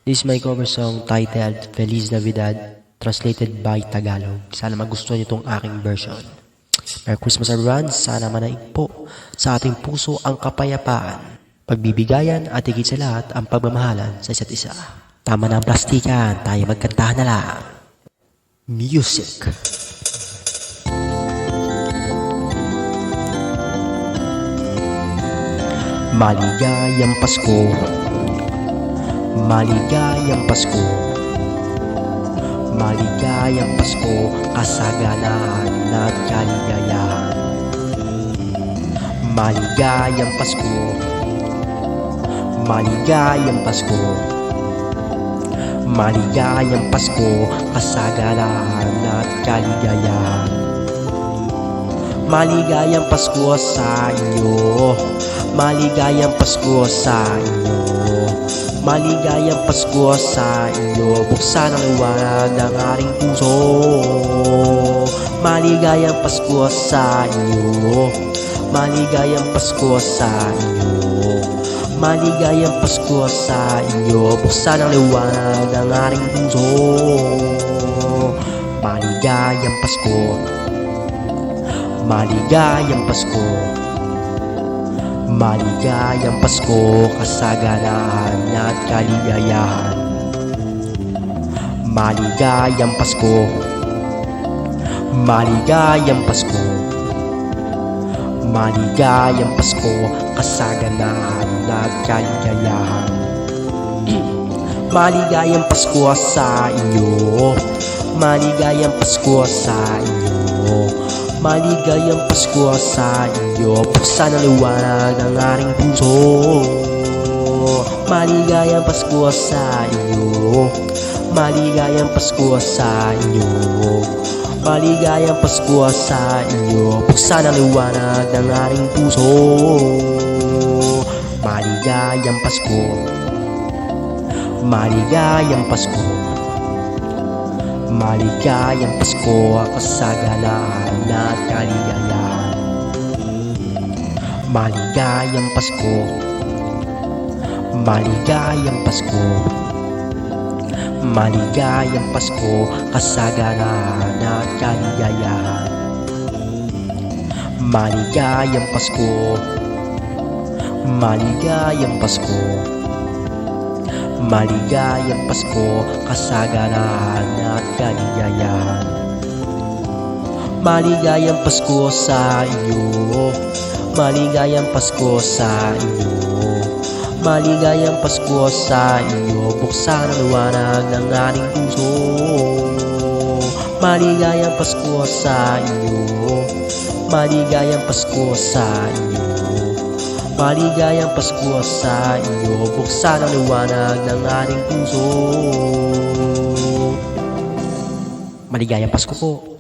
This is my cover song titled Feliz Navidad, translated by Tagalog. Sana magustuhan niyo itong aking version. Merry Christmas everyone, sana manaig po sa ating puso ang kapayapaan, pagbibigayan at higit sa lahat ang pagmamahalan sa isa't isa. Tama na ang plastikan, tayo magkantahan na lang. Music. Maligayang Pasko, maligayang Pasko, maligayang Pasko, kasaganahan at kaligayahan. Maligayang Pasko, maligayang Pasko, maligayang Pasko, kasaganahan at kaligayahan. Maligayang Pasko sa inyo, maligayang Pasko sa inyo, maligayang Pasko sa inyo. Buksan ang liwanag ng ating puso. Maligayang Pasko sa inyo, maligayang Pasko sa inyo, maligayang Pasko sa inyo. Buksan ang liwanag ng ating puso. Maligayang Pasko, maligayang Pasko, maligayang Pasko, kasaganahan at kaligayahan. Maligayang Pasko, maligayang Pasko, maligayang Pasko, kasaganahan at kaligayahan. Maligayang Pasko sa inyo, maligayang Pasko sa inyo, maligayang Pasko sa inyo. Buksan ang liwanag ng ating puso. Maligayang Pasko sa inyo, maligayang Pasko sa inyo, maligayang Pasko sa inyo. Buksan ang liwanag ng ating puso. Maligayang Pasko, maligayang Pasko, maligayang Pasko, kasaganahan at kaligayahan. Maligayang Pasko, maligayang Pasko, maligayang Pasko, kasaganahan at kaligayahan. Maligayang Pasko, maligayang Pasko, maligayang Pasko, kasaganahan at kaligayahan. Maligayang Pasko sa inyo, maligayang Pasko sa inyo, maligayang Pasko sa inyo. Buksan ang liwanag ng ating puso. Maligayang Pasko sa inyo, maligayang Pasko sa inyo, maligayang Pasko sa inyo. Buksan ang liwanag ng ating puso. Maligayang Pasko po.